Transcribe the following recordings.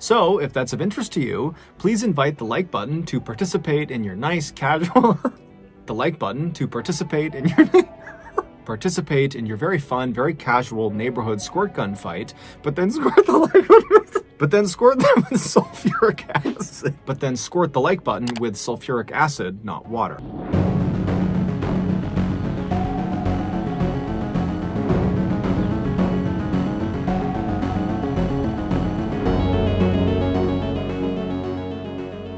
So, if that's of interest to you, please invite the like button to participate in your nice casual the like button to participate in your very fun, very casual neighborhood squirt gun fight, but then squirt the like button but then squirt them with sulfuric acid. But then squirt the like button with sulfuric acid, not water.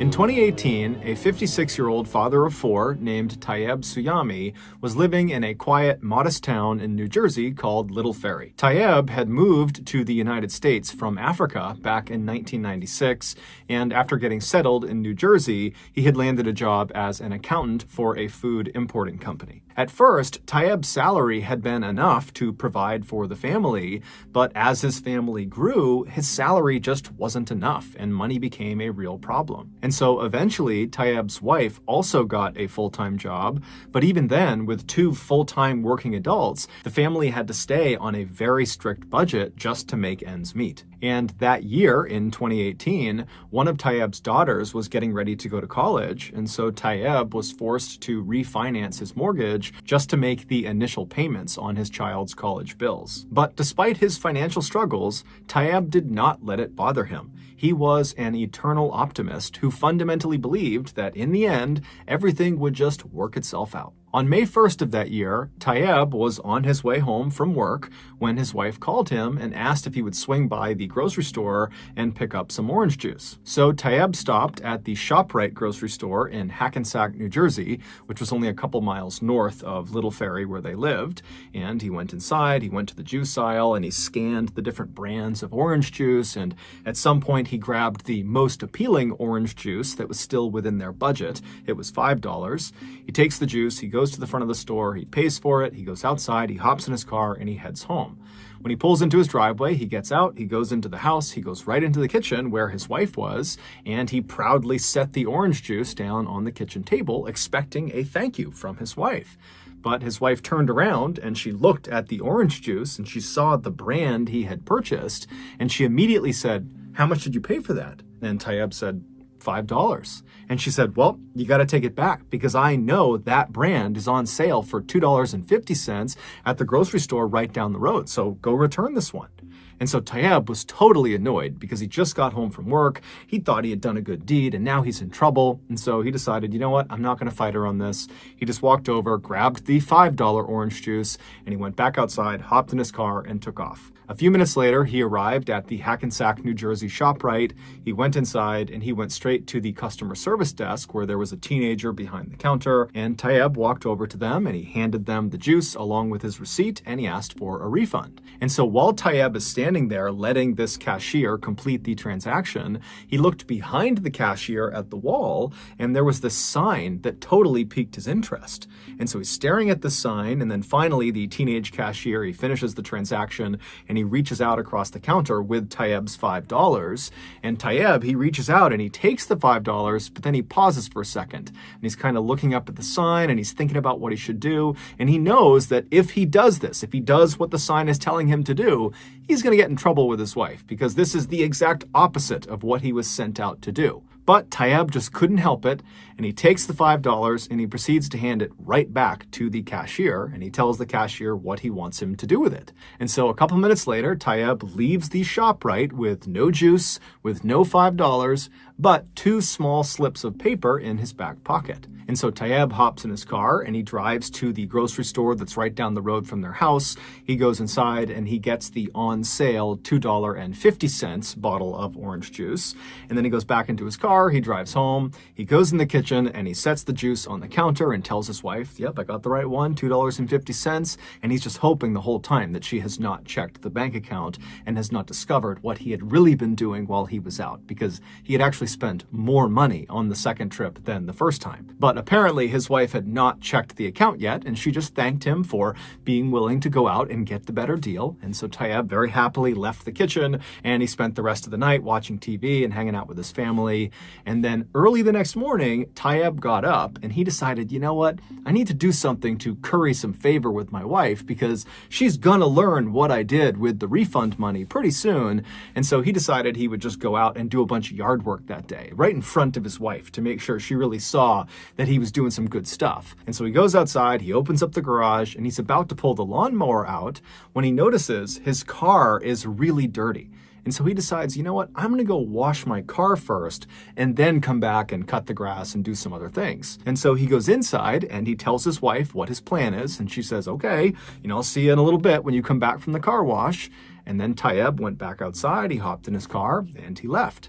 In 2018, a 56-year-old father of four named Tayyeb Suyami was living in a quiet, modest town in New Jersey called Little Ferry. Tayyeb had moved to the United States from Africa back in 1996, and after getting settled in New Jersey, he had landed a job as an accountant for a food importing company. At first, Tayyeb's salary had been enough to provide for the family, but as his family grew, his salary just wasn't enough, and money became a real problem. And so eventually, Tayyeb's wife also got a full-time job, but even then, with two full-time working adults, the family had to stay on a very strict budget just to make ends meet. And that year, in 2018, one of Tayyeb's daughters was getting ready to go to college, and so Tayyeb was forced to refinance his mortgage just to make the initial payments on his child's college bills. But despite his financial struggles, Tayyeb did not let it bother him. He was an eternal optimist who fundamentally believed that in the end, everything would just work itself out. On May 1st of that year, Tayyeb was on his way home from work when his wife called him and asked if he would swing by the grocery store and pick up some orange juice. So Tayyeb stopped at the ShopRite grocery store in Hackensack, New Jersey, which was only a couple miles north of Little Ferry where they lived. And he went inside, he went to the juice aisle, and he scanned the different brands of orange juice. And at some point, he grabbed the most appealing orange juice that was still within their budget. It was $5. He takes the juice, he goes to the front of the store, he pays for it, he goes outside, he hops in his car, and he heads home. When he pulls into his driveway, he gets out, he goes into the house, he goes right into the kitchen where his wife was, and he proudly set the orange juice down on the kitchen table, expecting a thank you from his wife. But his wife turned around and she looked at the orange juice and she saw the brand he had purchased, and she immediately said, "How much did you pay for that?" And Tayyeb said, $5. And she said, "Well, you got to take it back because I know that brand is on sale for $2.50 at the grocery store right down the road. So go return this one." And so Tayyeb was totally annoyed because he just got home from work. He thought he had done a good deed and now he's in trouble. And so he decided, you know what? I'm not going to fight her on this. He just walked over, grabbed the $5 orange juice, and he went back outside, hopped in his car, and took off. A few minutes later, he arrived at the Hackensack, New Jersey ShopRite. He went inside and he went straight to the customer service desk where there was a teenager behind the counter. And Tayyeb walked over to them and he handed them the juice along with his receipt and he asked for a refund. And so while Tayyeb is standing there letting this cashier complete the transaction, he looked behind the cashier at the wall and there was this sign that totally piqued his interest. And so he's staring at the sign, and then finally the teenage cashier, he finishes the transaction and he reaches out across the counter with Tayyeb's $5. And Tayyeb, he reaches out and he takes the $5, but then he pauses for a second. And he's kind of looking up at the sign and he's thinking about what he should do. And he knows that if he does this, if he does what the sign is telling him to do, he's going to get in trouble with his wife because this is the exact opposite of what he was sent out to do. But Tayyeb just couldn't help it, and he takes the $5 and he proceeds to hand it right back to the cashier, and he tells the cashier what he wants him to do with it. And so a couple minutes later, Tayyeb leaves the ShopRite with no juice, with no $5, but two small slips of paper in his back pocket. And so Tayyeb hops in his car and he drives to the grocery store that's right down the road from their house. He goes inside and he gets the on sale $2.50 bottle of orange juice. And then he goes back into his car, he drives home, he goes in the kitchen and he sets the juice on the counter and tells his wife, "Yep, I got the right one, $2.50. And he's just hoping the whole time that she has not checked the bank account and has not discovered what he had really been doing while he was out, because he had actually spent more money on the second trip than the first time. But apparently his wife had not checked the account yet, and she just thanked him for being willing to go out and get the better deal. And so Tayyab very happily left the kitchen, and he spent the rest of the night watching TV and hanging out with his family. And then early the next morning, Tayyab got up and he decided, you know what, I need to do something to curry some favor with my wife because she's gonna learn what I did with the refund money pretty soon. And so he decided he would just go out and do a bunch of yard work that day, right in front of his wife, to make sure she really saw that he was doing some good stuff. And so he goes outside, he opens up the garage, and he's about to pull the lawnmower out when he notices his car is really dirty. And so he decides, you know what, I'm gonna go wash my car first and then come back and cut the grass and do some other things. And so he goes inside and he tells his wife what his plan is. And she says, okay, I'll see you in a little bit when you come back from the car wash. And then Tayyab went back outside, he hopped in his car, and he left.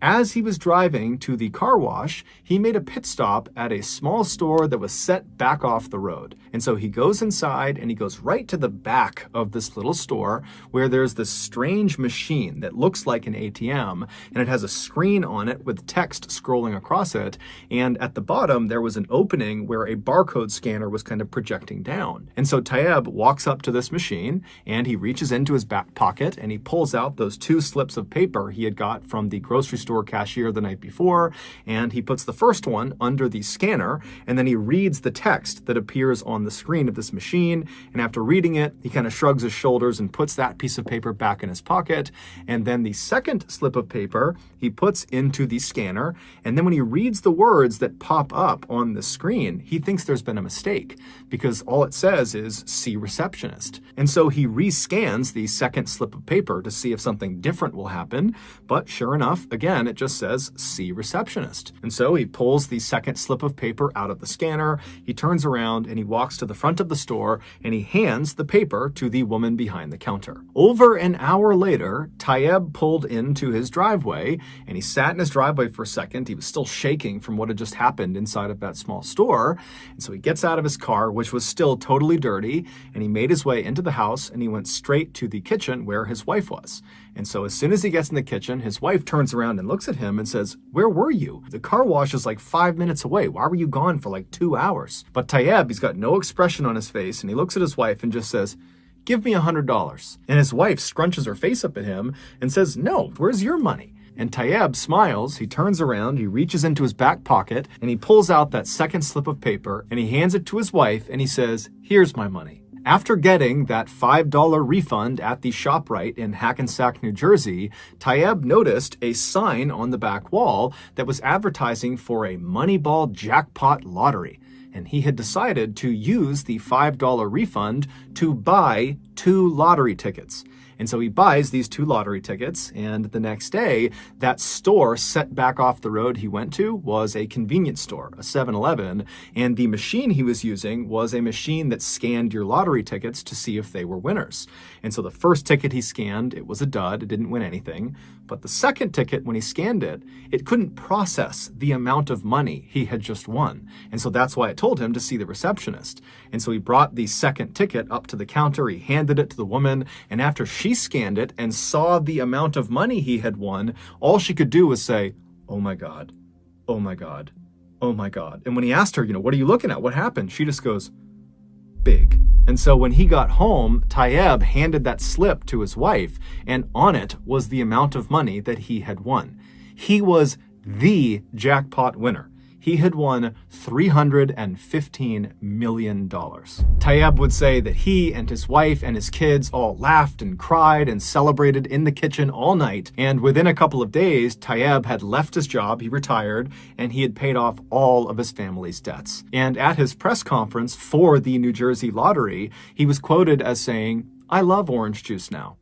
As he was driving to the car wash, he made a pit stop at a small store that was set back off the road. And so he goes inside and he goes right to the back of this little store where there's this strange machine that looks like an ATM, and it has a screen on it with text scrolling across it. And at the bottom, there was an opening where a barcode scanner was kind of projecting down. And so Tayyab walks up to this machine and he reaches into his back pocket and he pulls out those 2 slips of paper he had got from the grocery store cashier the night before, and he puts the first one under the scanner, and then he reads the text that appears on the screen of this machine. And after reading it, he kind of shrugs his shoulders and puts that piece of paper back in his pocket. And then the second slip of paper he puts into the scanner, and then when he reads the words that pop up on the screen, he thinks there's been a mistake because all it says is "see receptionist." And so he rescans the second slip of paper to see if something different will happen, but sure enough, again, it just says "see receptionist." And so he pulls the second slip of paper out of the scanner, he turns around and he walks to the front of the store and he hands the paper to the woman behind the counter. Over an hour later, Tayyab pulled into his driveway and he sat in his driveway for a second. He was still shaking from what had just happened inside of that small store. And so he gets out of his car, which was still totally dirty, and he made his way into the house and he went straight to the kitchen where his wife was. And so as soon as he gets in the kitchen, his wife turns around and looks at him and says, "Where were you? The car wash is like 5 minutes away. Why were you gone for like 2 hours?" But Tayyab, he's got no expression on his face, and he looks at his wife and just says, "Give me $100. And his wife scrunches her face up at him and says, "No, where's your money?" And Tayyab smiles, he turns around, he reaches into his back pocket, and he pulls out that second slip of paper, and he hands it to his wife, and he says, "Here's my money." After getting that $5 refund at the ShopRite in Hackensack, New Jersey, Tayyab noticed a sign on the back wall that was advertising for a Moneyball jackpot lottery. And he had decided to use the $5 refund to buy 2 lottery tickets. And so he buys these 2 lottery tickets, and the next day, that store set back off the road he went to was a convenience store, a 7-Eleven, and the machine he was using was a machine that scanned your lottery tickets to see if they were winners. And so the first ticket he scanned, it was a dud, it didn't win anything. But the second ticket, when he scanned it, it couldn't process the amount of money he had just won. And so that's why it told him to see the receptionist. And so he brought the second ticket up to the counter, he handed it to the woman, and after she scanned it and saw the amount of money he had won, all she could do was say, "Oh my God, oh my God, oh my God." And when he asked her, "What are you looking at? What happened?" She just goes, "Big." And so when he got home, Tayyab handed that slip to his wife, and on it was the amount of money that he had won. He was the jackpot winner. He had won $315 million. Tayyab would say that he and his wife and his kids all laughed and cried and celebrated in the kitchen all night. And within a couple of days, Tayyab had left his job, he retired, and he had paid off all of his family's debts. And at his press conference for the New Jersey lottery, he was quoted as saying, "I love orange juice now."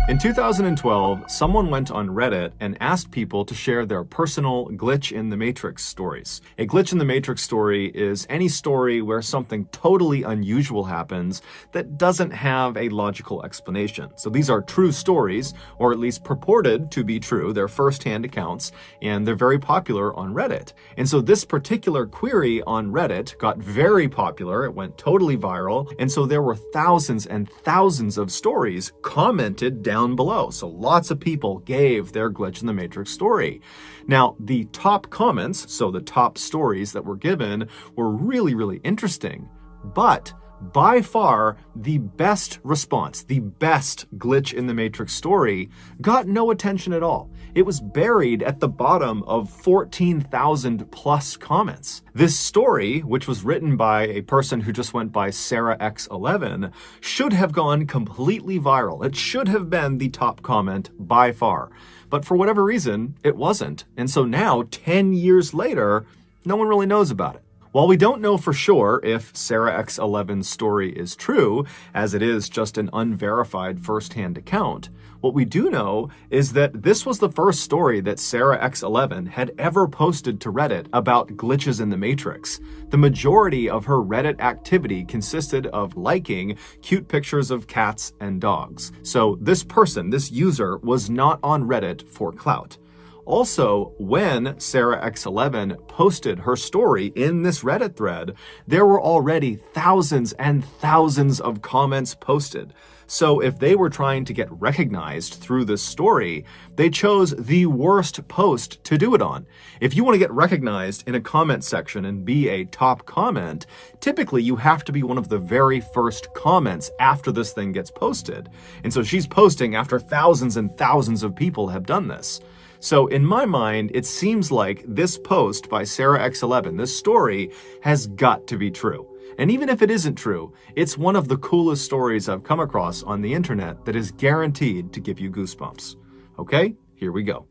In 2012, someone went on Reddit and asked people to share their personal glitch in the Matrix stories. A glitch in the Matrix story is any story where something totally unusual happens that doesn't have a logical explanation. So these are true stories, or at least purported to be true. They're first-hand accounts, and they're very popular on Reddit. And so this particular query on Reddit got very popular. It went totally viral. And so there were thousands and thousands of stories commented down below. So lots of people gave their glitch in the Matrix story. Now, the top comments, so the top stories that were given, were really, really interesting. But by far, the best response, the best glitch in the Matrix story, got no attention at all. It was buried at the bottom of 14,000 plus comments. This story, which was written by a person who just went by Sarah X11, should have gone completely viral. It should have been the top comment by far. But for whatever reason, it wasn't. And so now, 10 years later, no one really knows about it. While we don't know for sure if Sarah X11's story is true, as it is just an unverified first-hand account, what we do know is that this was the first story that Sarah X11 had ever posted to Reddit about glitches in the Matrix. The majority of her Reddit activity consisted of liking cute pictures of cats and dogs. So this person, this user, was not on Reddit for clout. Also, when Sarah X11 posted her story in this Reddit thread, there were already thousands and thousands of comments posted. So if they were trying to get recognized through this story, they chose the worst post to do it on. If you want to get recognized in a comment section and be a top comment, typically you have to be one of the very first comments after this thing gets posted. And so she's posting after thousands and thousands of people have done this. So in my mind, it seems like this post by Sarah X11, this story, has got to be true. And even if it isn't true, it's one of the coolest stories I've come across on the internet that is guaranteed to give you goosebumps. Okay, here we go.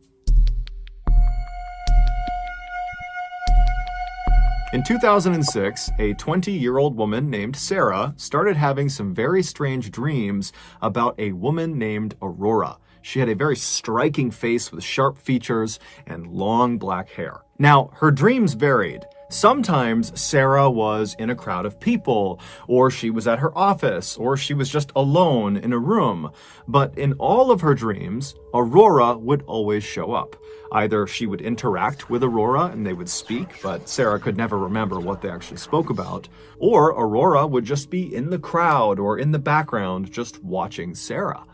In 2006, a 20-year-old woman named Sarah started having some very strange dreams about a woman named Aurora. She had a very striking face with sharp features and long black hair. Now, her dreams varied. Sometimes Sarah was in a crowd of people, or she was at her office, or she was just alone in a room. But in all of her dreams, Aurora would always show up. Either she would interact with Aurora and they would speak, but Sarah could never remember what they actually spoke about, or Aurora would just be in the crowd or in the background just watching Sarah.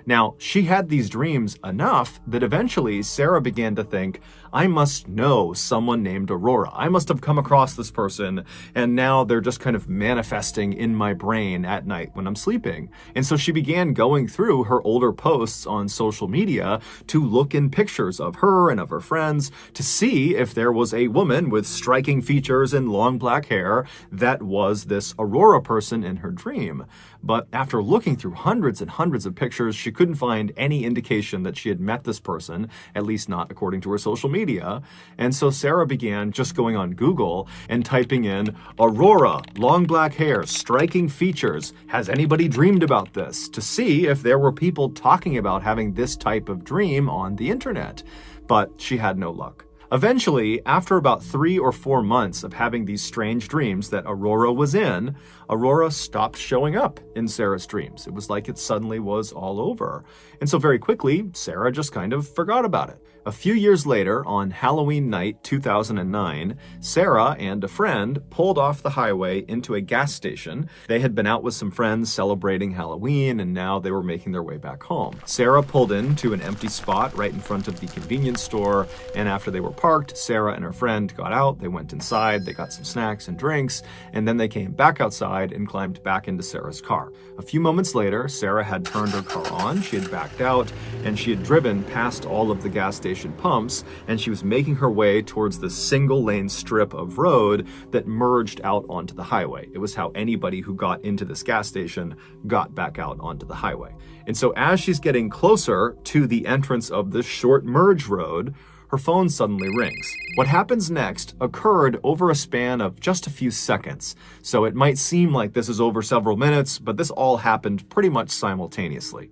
Now, she had these dreams enough that eventually Sarah began to think, I must know someone named Aurora. I must have come across this person, and now they're just kind of manifesting in my brain at night when I'm sleeping. And so she began going through her older posts on social media to look in pictures of her and of her friends to see if there was a woman with striking features and long black hair that was this Aurora person in her dream. But after looking through hundreds and hundreds of pictures, she couldn't find any indication that she had met this person, at least not according to her social media. And so Sarah began just going on Google and typing in Aurora, long black hair, striking features. Has anybody dreamed about this? To see if there were people talking about having this type of dream on the internet. But she had no luck. Eventually, after about 3 or 4 months of having these strange dreams that Aurora was in, Aurora stopped showing up in Sarah's dreams. It was like it suddenly was all over. And so very quickly, Sarah just kind of forgot about it. A few years later, on Halloween night 2009, Sarah and a friend pulled off the highway into a gas station. They had been out with some friends celebrating Halloween, and now they were making their way back home. Sarah pulled into an empty spot right in front of the convenience store, and after they were parked, Sarah and her friend got out, they went inside, they got some snacks and drinks, and then they came back outside and climbed back into Sarah's car. A few moments later, Sarah had turned her car on, she had backed out, and she had driven past all of the gas station pumps, and she was making her way towards the single-lane strip of road that merged out onto the highway. It was how anybody who got into this gas station got back out onto the highway. And so as she's getting closer to the entrance of this short merge road, her phone suddenly rings. What happens next occurred over a span of just a few seconds. So it might seem like this is over several minutes, but this all happened pretty much simultaneously.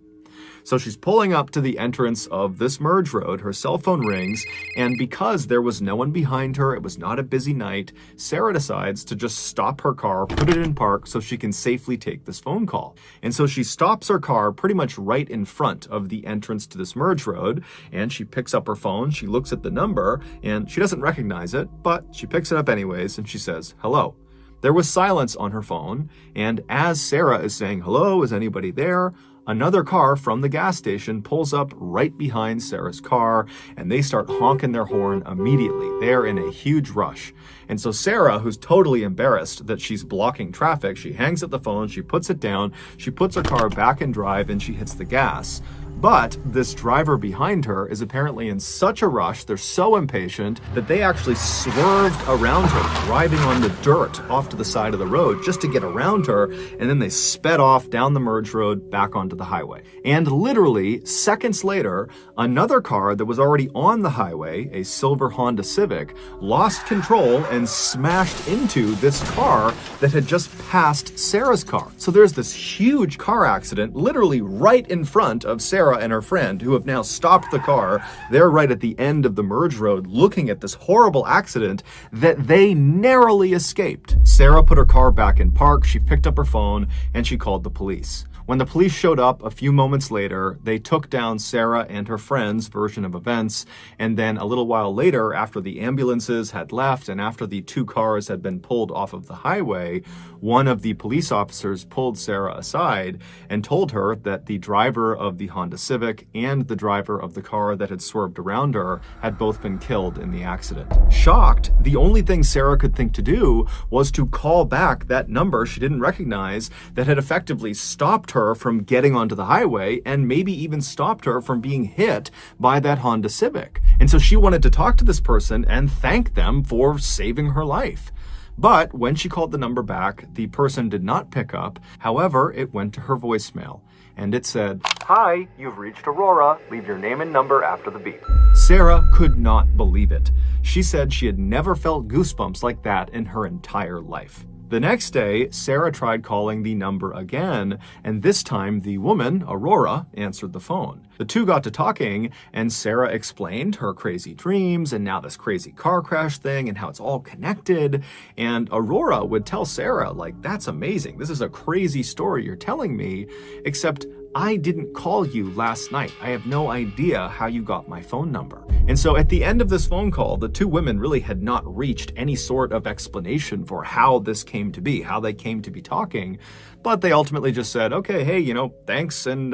So she's pulling up to the entrance of this merge road. Her cell phone rings, and because there was no one behind her, it was not a busy night, Sarah decides to just stop her car, put it in park so she can safely take this phone call. And so she stops her car pretty much right in front of the entrance to this merge road, and she picks up her phone, she looks at the number, and she doesn't recognize it, but she picks it up anyways, and she says, "Hello." There was silence on her phone, and as Sarah is saying, "Hello, is anybody there?" another car from the gas station pulls up right behind Sarah's car, and they start honking their horn immediately. They're in a huge rush. And so Sarah, who's totally embarrassed that she's blocking traffic, she hangs up the phone, she puts it down, she puts her car back in drive, and she hits the gas. But this driver behind her is apparently in such a rush, they're so impatient, that they actually swerved around her, driving on the dirt off to the side of the road just to get around her, and then they sped off down the merge road back onto the highway. And literally, seconds later, another car that was already on the highway, a silver Honda Civic, lost control and smashed into this car that had just passed Sarah's car. So there's this huge car accident literally right in front of Sarah and her friend, who have now stopped the car. They're right at the end of the merge road looking at this horrible accident that they narrowly escaped. Sarah put her car back in park, she picked up her phone, and she called the police. When the police showed up a few moments later, they took down Sarah and her friend's version of events, and then a little while later, after the ambulances had left and after the two cars had been pulled off of the highway, one of the police officers pulled Sarah aside and told her that the driver of the Honda Civic and the driver of the car that had swerved around her had both been killed in the accident. Shocked, the only thing Sarah could think to do was to call back that number she didn't recognize that had effectively stopped her from getting onto the highway and maybe even stopped her from being hit by that Honda Civic. And so she wanted to talk to this person and thank them for saving her life. But when she called the number back, the person did not pick up. However, it went to her voicemail, and it said, "Hi, you've reached Aurora. Leave your name and number after the beep." Sarah could not believe it. She said she had never felt goosebumps like that in her entire life. The next day, Sarah tried calling the number again, and this time the woman, Aurora, answered the phone. The two got to talking, and Sarah explained her crazy dreams and now this crazy car crash thing and how it's all connected. And Aurora would tell Sarah, like, "That's amazing. This is a crazy story you're telling me, except I didn't call you last night. I have no idea how you got my phone number." And so at the end of this phone call, the two women really had not reached any sort of explanation for how this came to be, how they came to be talking. But they ultimately just said, "Okay, hey, thanks and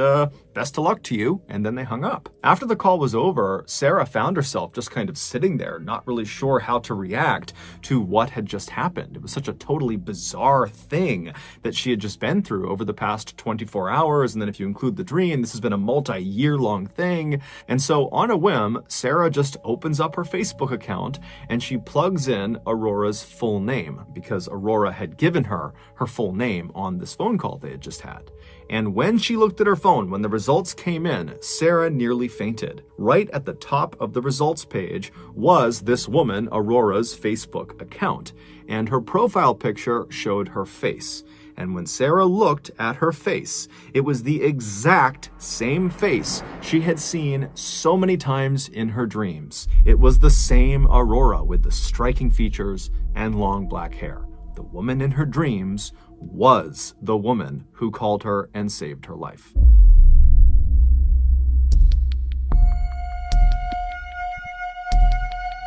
best of luck to you." And then they hung up. After the call was over, Sarah found herself just kind of sitting there, not really sure how to react to what had just happened. It was such a totally bizarre thing that she had just been through over the past 24 hours. And then if you include the dream, this has been a multi-year long thing. And so on a whim, Sarah just opens up her Facebook account and she plugs in Aurora's full name because Aurora had given her her full name on this phone call they had just had. And when she looked at her phone, when the results came in, Sarah nearly fainted. Right at the top of the results page was this woman, Aurora's Facebook account, and her profile picture showed her face. And when Sarah looked at her face, it was the exact same face she had seen so many times in her dreams. It was the same Aurora with the striking features and long black hair. The woman in her dreams was the woman who called her and saved her life.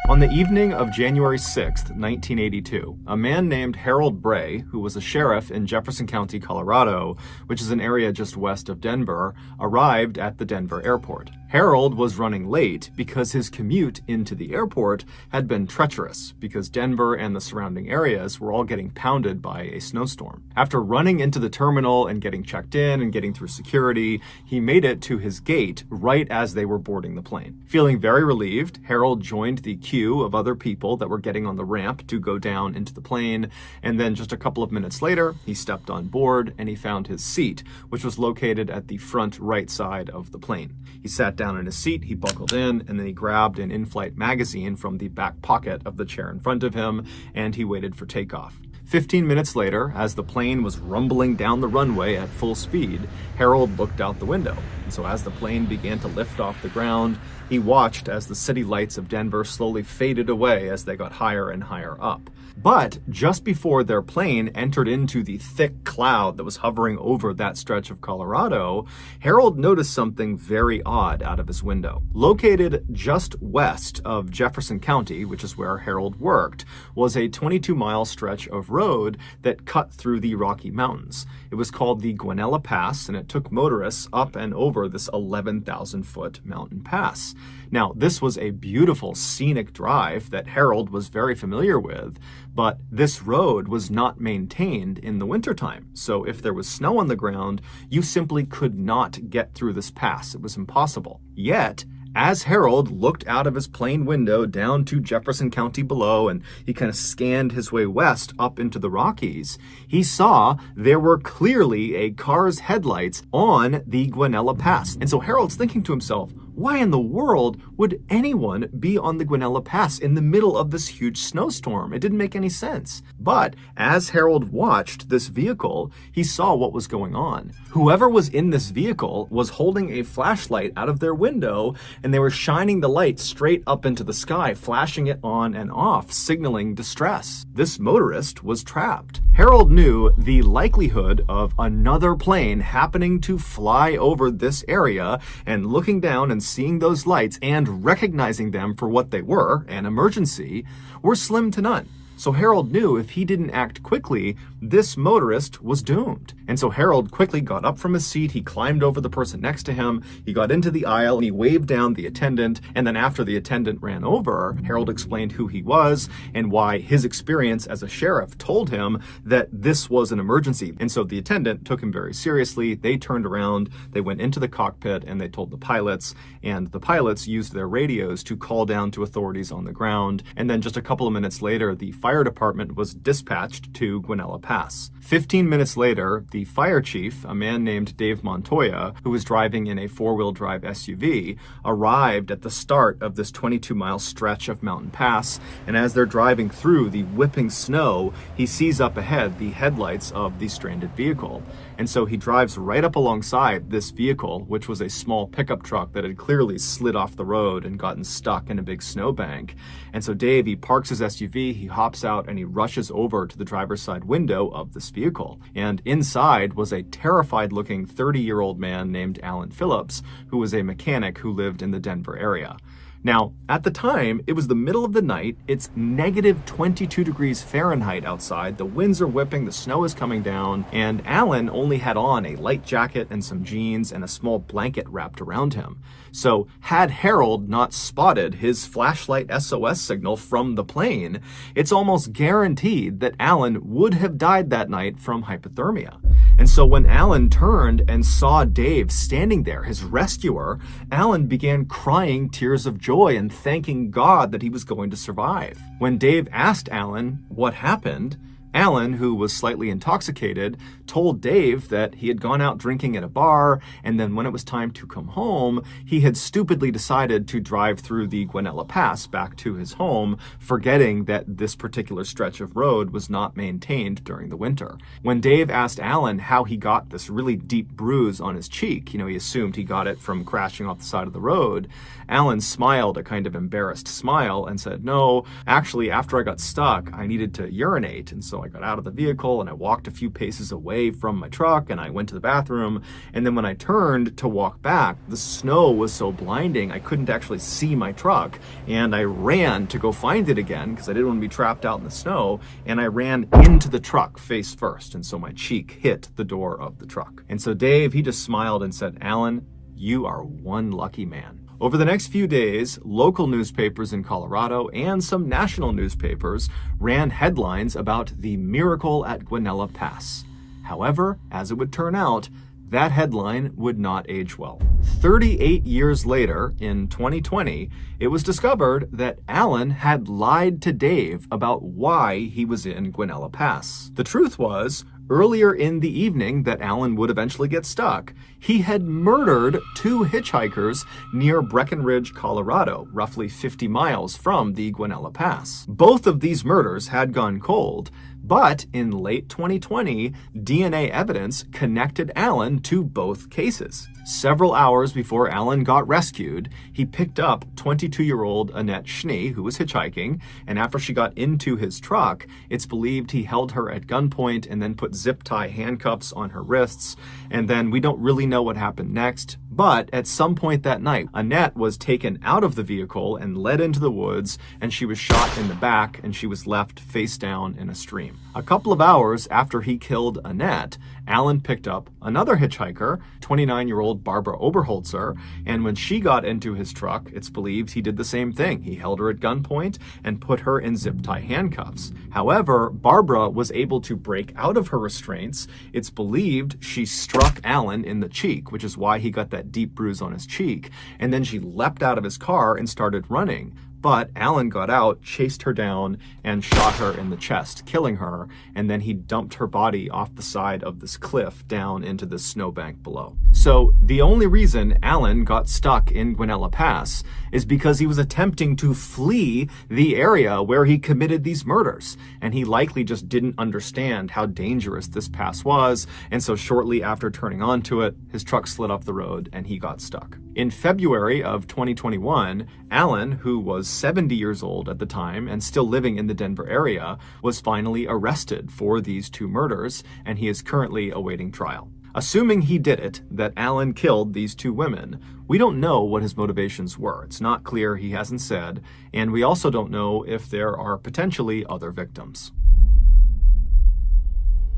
On the evening of January 6th, 1982, a man named Harold Bray, who was a sheriff in Jefferson County, Colorado, which is an area just west of Denver, arrived at the Denver airport. Harold was running late because his commute into the airport had been treacherous because Denver and the surrounding areas were all getting pounded by a snowstorm. After running into the terminal and getting checked in and getting through security, he made it to his gate right as they were boarding the plane. Feeling very relieved, Harold joined the queue of other people that were getting on the ramp to go down into the plane, and then just a couple of minutes later, he stepped on board and he found his seat, which was located at the front right side of the plane. He sat down in his seat, he buckled in, and then he grabbed an in-flight magazine from the back pocket of the chair in front of him, and he waited for takeoff. 15 minutes later, as the plane was rumbling down the runway at full speed, Harold looked out the window. And so as the plane began to lift off the ground, he watched as the city lights of Denver slowly faded away as they got higher and higher up. But just before their plane entered into the thick cloud that was hovering over that stretch of Colorado, Harold noticed something very odd out of his window. Located just west of Jefferson County, which is where Harold worked, was a 22-mile stretch of road that cut through the Rocky Mountains. It was called the Guanella Pass, and it took motorists up and over this 11,000-foot mountain pass. Now, this was a beautiful scenic drive that Harold was very familiar with, but this road was not maintained in the wintertime. So if there was snow on the ground, you simply could not get through this pass. It was impossible. Yet, as Harold looked out of his plane window down to Jefferson County below, and he kind of scanned his way west up into the Rockies, he saw there were clearly a car's headlights on the Guanella Pass. And so Harold's thinking to himself, why in the world would anyone be on the Guanella Pass in the middle of this huge snowstorm? It didn't make any sense. But as Harold watched this vehicle, he saw what was going on. Whoever was in this vehicle was holding a flashlight out of their window, and they were shining the light straight up into the sky, flashing it on and off, signaling distress. This motorist was trapped. Harold knew the likelihood of another plane happening to fly over this area and looking down and seeing those lights and recognizing them for what they were, an emergency, were slim to none. So Harold knew if he didn't act quickly, this motorist was doomed. And so Harold quickly got up from his seat, he climbed over the person next to him, he got into the aisle, and he waved down the attendant, and then after the attendant ran over, Harold explained who he was and why his experience as a sheriff told him that this was an emergency. And so the attendant took him very seriously. They turned around, they went into the cockpit, and they told the pilots, and the pilots used their radios to call down to authorities on the ground. And then just a couple of minutes later, the fire department was dispatched to Guanella Pass. 15 minutes later, the fire chief, a man named Dave Montoya, who was driving in a four-wheel drive SUV, arrived at the start of this 22-mile stretch of mountain pass, and as they're driving through the whipping snow, he sees up ahead the headlights of the stranded vehicle. And so he drives right up alongside this vehicle, which was a small pickup truck that had clearly slid off the road and gotten stuck in a big snowbank. And so Dave, he parks his SUV, he hops out, and he rushes over to the driver's side window of this vehicle. And inside was a terrified-looking 30-year-old man named Alan Phillips, who was a mechanic who lived in the Denver area. Now, at the time, it was the middle of the night, it's negative 22 degrees Fahrenheit outside, the winds are whipping, the snow is coming down, and Alan only had on a light jacket and some jeans and a small blanket wrapped around him. So, had Harold not spotted his flashlight SOS signal from the plane, it's almost guaranteed that Alan would have died that night from hypothermia. And so when Alan turned and saw Dave standing there, his rescuer, Alan began crying tears of joy and thanking God that he was going to survive. When Dave asked Alan what happened, Alan, who was slightly intoxicated, told Dave that he had gone out drinking at a bar, and then when it was time to come home, he had stupidly decided to drive through the Guanella Pass back to his home, forgetting that this particular stretch of road was not maintained during the winter. When Dave asked Alan how he got this really deep bruise on his cheek, he assumed he got it from crashing off the side of the road, Alan smiled a kind of embarrassed smile and said, "No, actually, after I got stuck, I needed to urinate, and so I got out of the vehicle and I walked a few paces away from my truck and I went to the bathroom, and then when I turned to walk back, the snow was so blinding I couldn't actually see my truck, and I ran to go find it again because I didn't want to be trapped out in the snow, and I ran into the truck face first, and so my cheek hit the door of the truck." And so Dave, he just smiled and said, "Alan, you are one lucky man." Over the next few days, local newspapers in Colorado and some national newspapers ran headlines about the miracle at Guanella Pass. However, as it would turn out, that headline would not age well. 38 years later, in 2020, it was discovered that Alan had lied to Dave about why he was in Guanella Pass. The truth was, earlier in the evening that Alan would eventually get stuck, he had murdered two hitchhikers near Breckenridge, Colorado, roughly 50 miles from the Guanella Pass. Both of these murders had gone cold, But in late 2020, DNA evidence connected Allen to both cases. Several hours before Allen got rescued, he picked up 22-year-old Annette Schnee, who was hitchhiking, and after she got into his truck, it's believed he held her at gunpoint and then put zip-tie handcuffs on her wrists, and then we don't really know what happened next, but at some point that night, Annette was taken out of the vehicle and led into the woods, and she was shot in the back, and she was left face down in a stream. A couple of hours after he killed Annette, Allen picked up another hitchhiker, 29-year-old Barbara Oberholzer, and when she got into his truck, it's believed he did the same thing. He held her at gunpoint and put her in zip-tie handcuffs. However, Barbara was able to break out of her restraints. It's believed she struck Allen in the cheek, which is why he got that deep bruise on his cheek, and then she leapt out of his car and started running. But Allen got out, chased her down, and shot her in the chest, killing her, and then he dumped her body off the side of this cliff down into the snowbank below. So the only reason Allen got stuck in Guanella Pass is because he was attempting to flee the area where he committed these murders, and he likely just didn't understand how dangerous this pass was, and so shortly after turning onto it, his truck slid off the road and he got stuck. In February of 2021, Allen, who was 70 years old at the time and still living in the Denver area, was finally arrested for these two murders, and he is currently awaiting trial. Assuming he did it, that Allen killed these two women, we don't know what his motivations were. It's not clear, he hasn't said, and we also don't know if there are potentially other victims.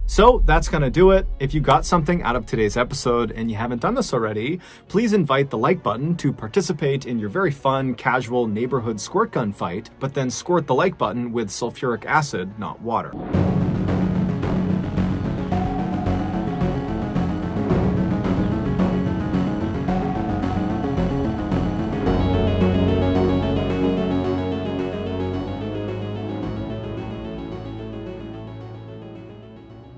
So that's going to do it. If you got something out of today's episode and you haven't done this already, please invite the like button to participate in your very fun, casual neighborhood squirt gun fight, but then squirt the like button with sulfuric acid, not water.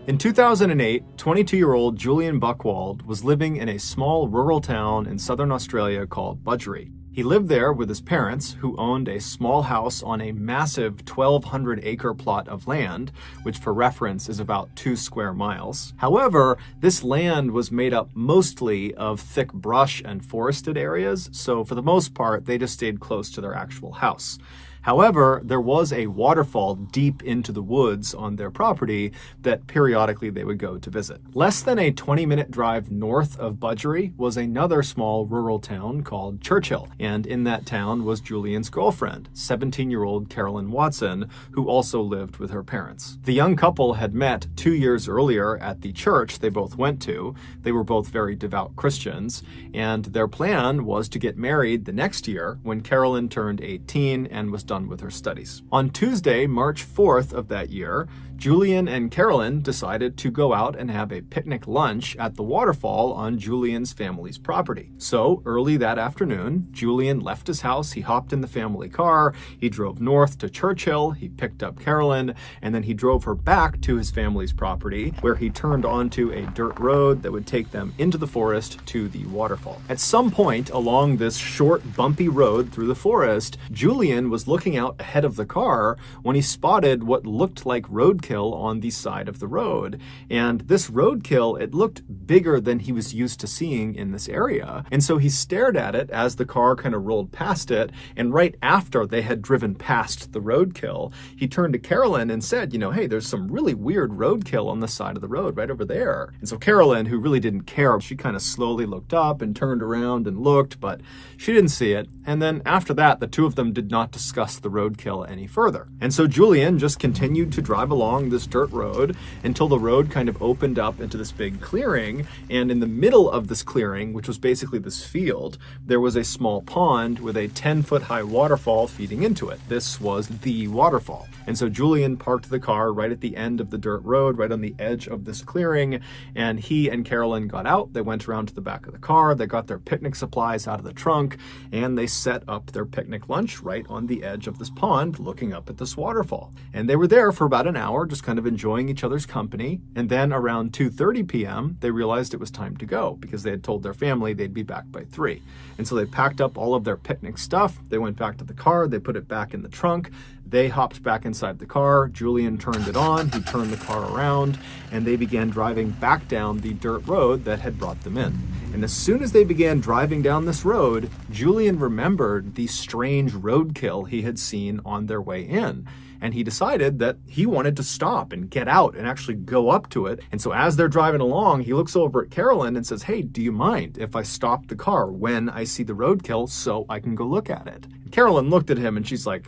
In 2008, 22-year-old Julian Buchwald was living in a small rural town in southern Australia called Budgeree. He lived there with his parents, who owned a small house on a massive 1,200-acre plot of land, which for reference is about 2 square miles. However, this land was made up mostly of thick brush and forested areas, so for the most part, they just stayed close to their actual house. However, there was a waterfall deep into the woods on their property that periodically they would go to visit. Less than a 20-minute drive north of Budgeree was another small rural town called Churchill, and in that town was Julian's girlfriend, 17-year-old Carolyn Watson, who also lived with her parents. The young couple had met 2 years earlier at the church they both went to. They were both very devout Christians, and their plan was to get married the next year when Carolyn turned 18 and was done with her studies. On Tuesday, March 4th of that year, Julian and Carolyn decided to go out and have a picnic lunch at the waterfall on Julian's family's property. So early that afternoon, Julian left his house, he hopped in the family car, he drove north to Churchill, he picked up Carolyn, and then he drove her back to his family's property, where he turned onto a dirt road that would take them into the forest to the waterfall. At some point along this short, bumpy road through the forest, Julian was looking out ahead of the car when he spotted what looked like roadkill on the side of the road. And this roadkill, it looked bigger than he was used to seeing in this area. And so he stared at it as the car kind of rolled past it. And right after they had driven past the roadkill, he turned to Carolyn and said, hey, there's some really weird roadkill on the side of the road right over there. And so Carolyn, who really didn't care, she kind of slowly looked up and turned around and looked, but she didn't see it. And then after that, the two of them did not discuss the roadkill any further. And so Julian just continued to drive along this dirt road until the road kind of opened up into this big clearing, and in the middle of this clearing, which was basically this field, there was a small pond with a 10-foot high waterfall feeding into it. This was the waterfall. And so Julian parked the car right at the end of the dirt road, right on the edge of this clearing, and he and Carolyn got out. They went around to the back of the car, they got their picnic supplies out of the trunk, and they set up their picnic lunch right on the edge of this pond, looking up at this waterfall. And they were there for about an hour, just kind of enjoying each other's company. And then around 2:30 p.m., they realized it was time to go because they had told their family they'd be back by 3. And so they packed up all of their picnic stuff. They went back to the car. They put it back in the trunk. They hopped back inside the car. Julian turned it on. He turned the car around, and they began driving back down the dirt road that had brought them in. And as soon as they began driving down this road, Julian remembered the strange roadkill he had seen on their way in. And he decided that he wanted to stop and get out and actually go up to it. And so as they're driving along, he looks over at Carolyn and says, "Hey, do you mind if I stop the car when I see the roadkill so I can go look at it?" And Carolyn looked at him and she's like,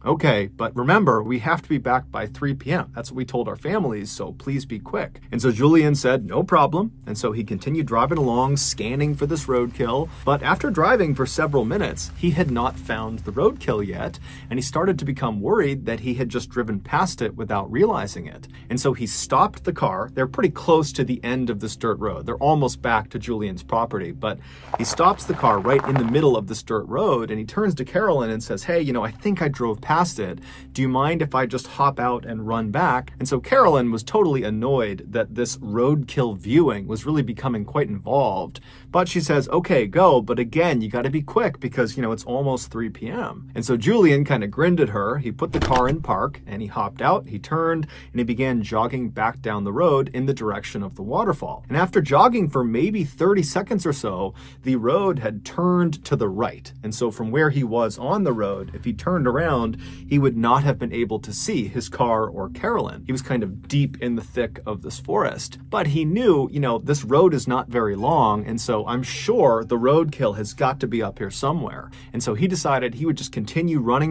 "Okay, but remember, we have to be back by 3 p.m. That's what we told our families, so please be quick." And so Julian said, "No problem." And so he continued driving along, scanning for this roadkill. But after driving for several minutes, he had not found the roadkill yet. And he started to become worried that he had just driven past it without realizing it. And so he stopped the car. They're pretty close to the end of this dirt road. They're almost back to Julian's property. But he stops the car right in the middle of this dirt road. And he turns to Carolyn and says, "Hey, I think I drove past it. Do you mind if I just hop out and run back?" And so Carolyn was totally annoyed that this roadkill viewing was really becoming quite involved. But she says, "Okay, go. But again, you got to be quick because, it's almost 3 p.m. And so Julian kind of grinned at her. He put the car in park and he hopped out, he turned, and he began jogging back down the road in the direction of the waterfall. And after jogging for maybe 30 seconds or so, the road had turned to the right. And so from where he was on the road, if he turned around, he would not have been able to see his car or Carolyn. He was kind of deep in the thick of this forest. But he knew, this road is not very long, and so I'm sure the roadkill has got to be up here somewhere. And so he decided he would just continue running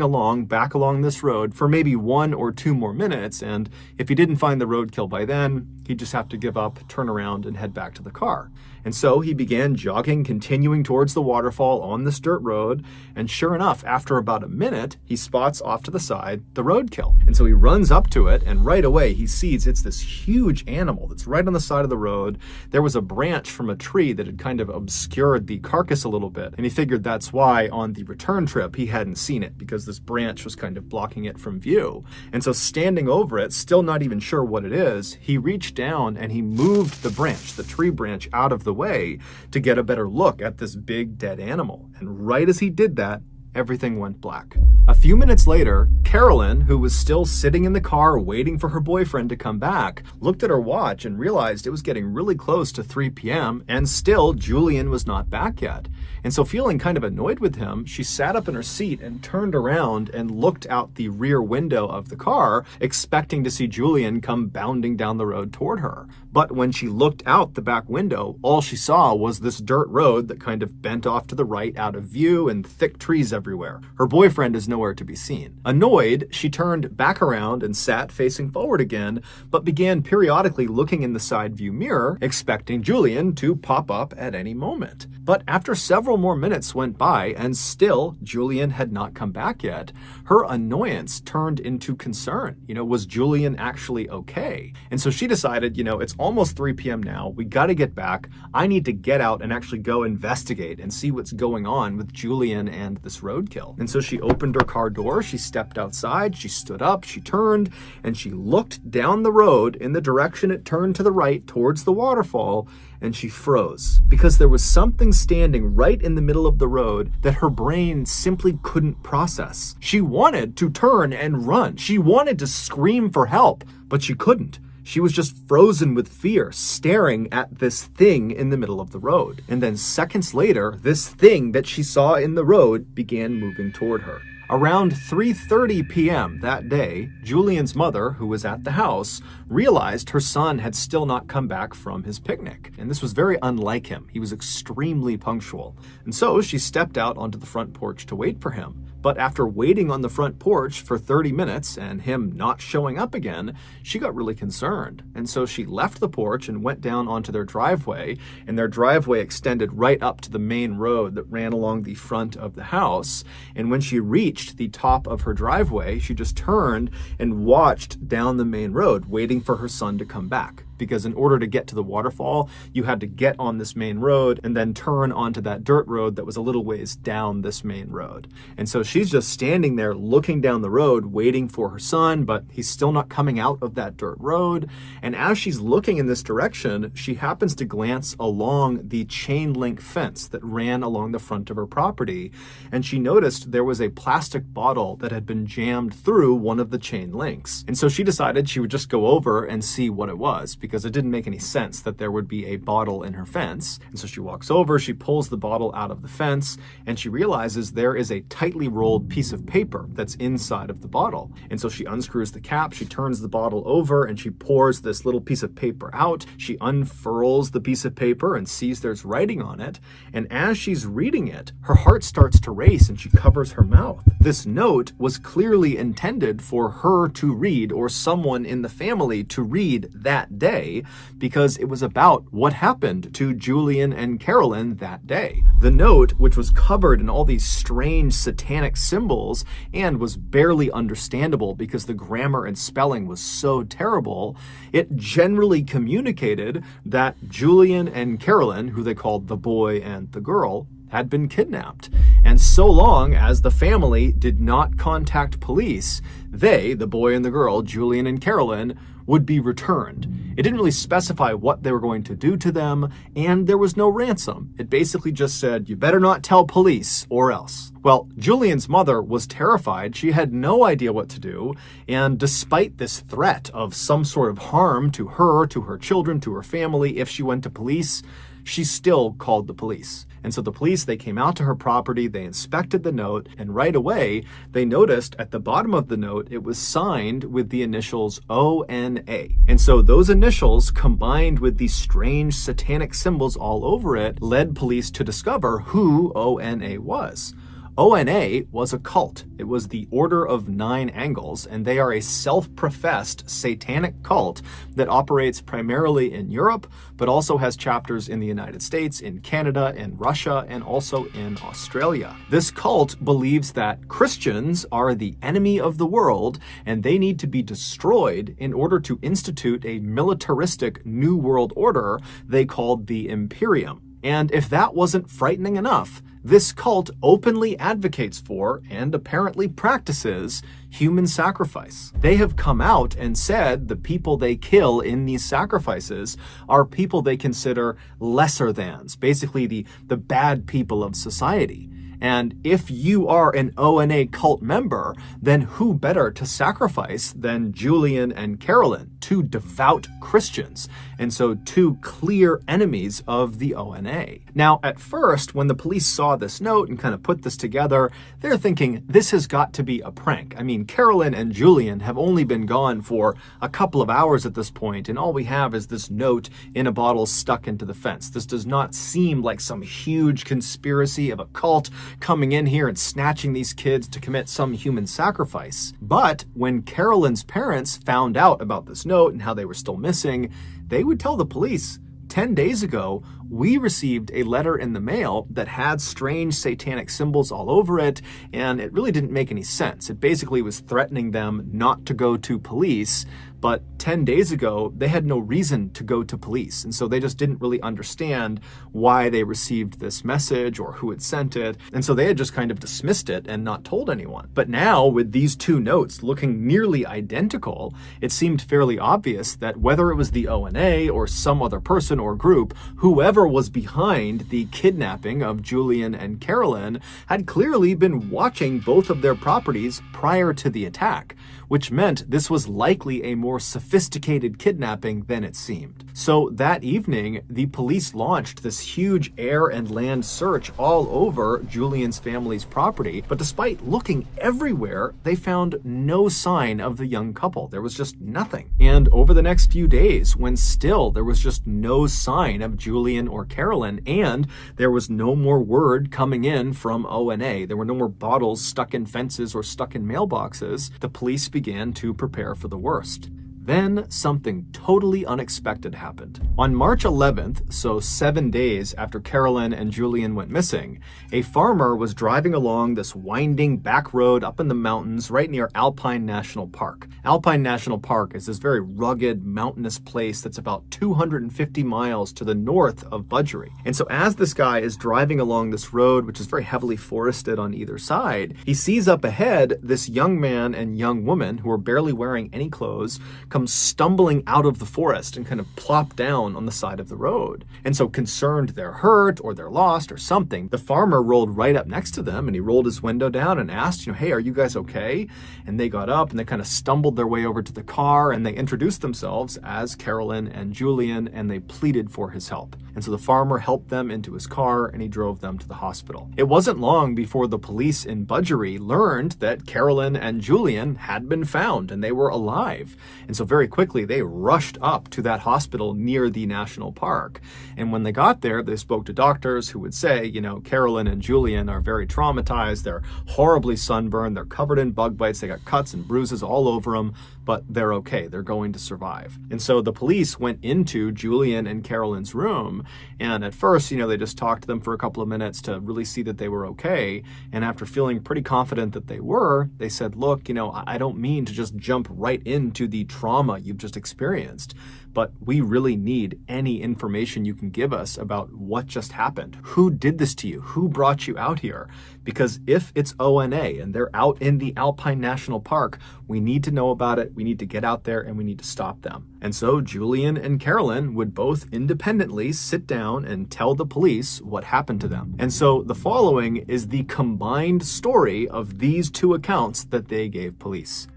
back along this road for maybe 1 or 2 more minutes, and if he didn't find the roadkill by then, he'd just have to give up, turn around, and head back to the car. And so he began jogging, continuing towards the waterfall on this dirt road, and sure enough, after about a minute, he spots off to the side the roadkill. And so he runs up to it, and right away he sees it's this huge animal that's right on the side of the road. There was a branch from a tree that had kind of obscured the carcass a little bit, and he figured that's why on the return trip he hadn't seen it, because this branch was kind of blocking it from view. And so standing over it, still not even sure what it is, he reached down and he moved the branch, the tree branch, out of the way to get a better look at this big dead animal. And right as he did that, everything went black. A few minutes later, Carolyn, who was still sitting in the car waiting for her boyfriend to come back, looked at her watch and realized it was getting really close to 3 p.m. and still Julian was not back yet. And so feeling kind of annoyed with him, she sat up in her seat and turned around and looked out the rear window of the car, expecting to see Julian come bounding down the road toward her. But when she looked out the back window, all she saw was this dirt road that kind of bent off to the right out of view and thick trees everywhere. Her boyfriend is nowhere to be seen. Annoyed, she turned back around and sat facing forward again, but began periodically looking in the side view mirror, expecting Julian to pop up at any moment. But after several more minutes went by and still Julian had not come back yet, her annoyance turned into concern. Was Julian actually okay? And so she decided, it's almost 3 p.m. now. We got to get back. I need to get out and actually go investigate and see what's going on with Julian and this roadkill. And so she opened her car door, she stepped outside, she stood up, she turned, and she looked down the road in the direction it turned to the right towards the waterfall, and she froze because there was something standing right in the middle of the road that her brain simply couldn't process. She wanted to turn and run. She wanted to scream for help, but she couldn't. She was just frozen with fear, staring at this thing in the middle of the road. And then seconds later, this thing that she saw in the road began moving toward her. Around 3:30 p.m. that day, Julian's mother, who was at the house, realized her son had still not come back from his picnic. And this was very unlike him. He was extremely punctual. And so she stepped out onto the front porch to wait for him. But after waiting on the front porch for 30 minutes and him not showing up again, she got really concerned. And so she left the porch and went down onto their driveway, and their driveway extended right up to the main road that ran along the front of the house. And when she reached the top of her driveway, she just turned and watched down the main road, waiting for her son to come back. because in order to get to the waterfall, you had to get on this main road and then turn onto that dirt road that was a little ways down this main road. And so she's just standing there looking down the road, waiting for her son, but he's still not coming out of that dirt road. And as she's looking in this direction, she happens to glance along the chain link fence that ran along the front of her property. And she noticed there was a plastic bottle that had been jammed through one of the chain links. And so she decided she would just go over and see what it was, because it didn't make any sense that there would be a bottle in her fence. And so she walks over, she pulls the bottle out of the fence, and she realizes there is a tightly rolled piece of paper that's inside of the bottle. And so she unscrews the cap, she turns the bottle over, and she pours this little piece of paper out. She unfurls the piece of paper and sees there's writing on it. And as she's reading it, her heart starts to race and she covers her mouth. This note was clearly intended for her to read, or someone in the family to read that day, because it was about what happened to Julian and Carolyn that day. The note, which was covered in all these strange satanic symbols and was barely understandable because the grammar and spelling was so terrible, it generally communicated that Julian and Carolyn, who they called the boy and the girl, had been kidnapped. And so long as the family did not contact police, they, the boy and the girl, Julian and Carolyn, would be returned. It didn't really specify what they were going to do to them, and there was no ransom. It basically just said, you better not tell police or else. Well, Julian's mother was terrified. She had no idea what to do, and despite this threat of some sort of harm to her, to her children, to her family, if she went to police, she still called the police. And so the police, they came out to her property, they inspected the note, and right away, they noticed at the bottom of the note, it was signed with the initials ONA. And so those initials, combined with these strange satanic symbols all over it, led police to discover who ONA was. ONA was a cult. It was the Order of Nine Angles, and they are a self-professed satanic cult that operates primarily in Europe, but also has chapters in the United States, in Canada, in Russia, and also in Australia. This cult believes that Christians are the enemy of the world, and they need to be destroyed in order to institute a militaristic new world order they called the Imperium. And if that wasn't frightening enough, this cult openly advocates for, and apparently practices, human sacrifice. They have come out and said the people they kill in these sacrifices are people they consider lesser thans, basically the bad people of society. And if you are an ONA cult member, then who better to sacrifice than Julian and Carolyn, two devout Christians, and so two clear enemies of the ONA. Now, at first, when the police saw this note and kind of put this together, they're thinking, this has got to be a prank. I mean, Carolyn and Julian have only been gone for a couple of hours at this point, and all we have is this note in a bottle stuck into the fence. This does not seem like some huge conspiracy of a cult coming in here and snatching these kids to commit some human sacrifice. But when Carolyn's parents found out about this note and how they were still missing, they would tell the police, 10 days ago, we received a letter in the mail that had strange satanic symbols all over it, and it really didn't make any sense. It basically was threatening them not to go to police, but 10 days ago, they had no reason to go to police, and so they just didn't really understand why they received this message or who had sent it, and so they had just kind of dismissed it and not told anyone. But now, with these two notes looking nearly identical, it seemed fairly obvious that whether it was the ONA or some other person or group, whoever was behind the kidnapping of Julian and Carolyn had clearly been watching both of their properties prior to the attack, which meant this was likely a more sophisticated kidnapping than it seemed. So that evening, the police launched this huge air and land search all over Julian's family's property, but despite looking everywhere, they found no sign of the young couple. There was just nothing. And over the next few days, when still there was just no sign of Julian or Carolyn, and there was no more word coming in from ONA, there were no more bottles stuck in fences or stuck in mailboxes, the police began to prepare for the worst. Then something totally unexpected happened. On March 11th, so 7 days after Carolyn and Julian went missing, a farmer was driving along this winding back road up in the mountains right near Alpine National Park. Alpine National Park is this very rugged, mountainous place that's about 250 miles to the north of Budgery. And so as this guy is driving along this road, which is very heavily forested on either side, he sees up ahead this young man and young woman who are barely wearing any clothes come stumbling out of the forest and kind of plop down on the side of the road. And so concerned they're hurt or they're lost or something, the farmer rolled right up next to them and he rolled his window down and asked, hey, are you guys okay? And they got up and they kind of stumbled their way over to the car and they introduced themselves as Carolyn and Julian and they pleaded for his help. And so the farmer helped them into his car and he drove them to the hospital. It wasn't long before the police in Budgery learned that Carolyn and Julian had been found and they were alive. And so very quickly they rushed up to that hospital near the national park. And when they got there, they spoke to doctors who would say, Carolyn and Julian are very traumatized. They're horribly sunburned. They're covered in bug bites. They got cuts and bruises all over them, but they're okay. They're going to survive. And so the police went into Julian and Carolyn's room. And at first, they just talked to them for a couple of minutes to really see that they were okay. And after feeling pretty confident that they were, they said, look, I don't mean to just jump right into the trauma you've just experienced, but we really need any information you can give us about what just happened. Who did this to you? Who brought you out here? Because if it's ONA and they're out in the Alpine National Park, we need to know about it. We need to get out there and we need to stop them. And so Julian and Carolyn would both independently sit down and tell the police what happened to them. And so the following is the combined story of these two accounts that they gave police.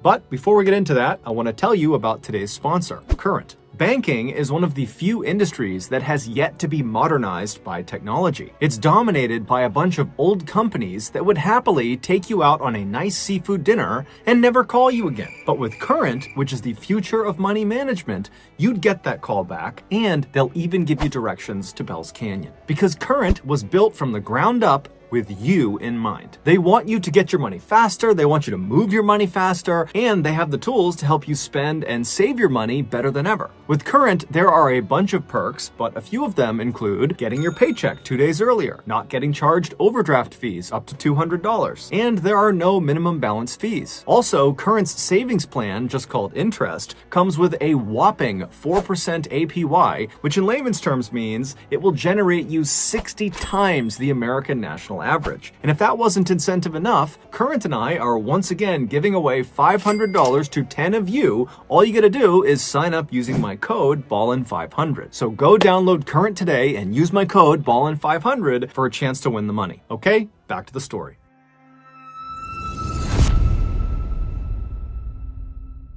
But before we get into that, I want to tell you about today's sponsor, Current. Banking is one of the few industries that has yet to be modernized by technology. It's dominated by a bunch of old companies that would happily take you out on a nice seafood dinner and never call you again. But with Current, which is the future of money management, you'd get that call back and they'll even give you directions to Bell's Canyon. Because Current was built from the ground up with you in mind. They want you to get your money faster, they want you to move your money faster, and they have the tools to help you spend and save your money better than ever. With Current, there are a bunch of perks, but a few of them include getting your paycheck 2 days earlier, not getting charged overdraft fees up to $200, and there are no minimum balance fees. Also, Current's savings plan, just called Interest, comes with a whopping 4% APY, which in layman's terms means it will generate you 60 times the American national average. And if that wasn't incentive enough, Current and I are once again giving away $500 to 10 of you. All you gotta do is sign up using my code Ballen500. So go download Current today and use my code Ballen500 for a chance to win the money. Okay, back to the story.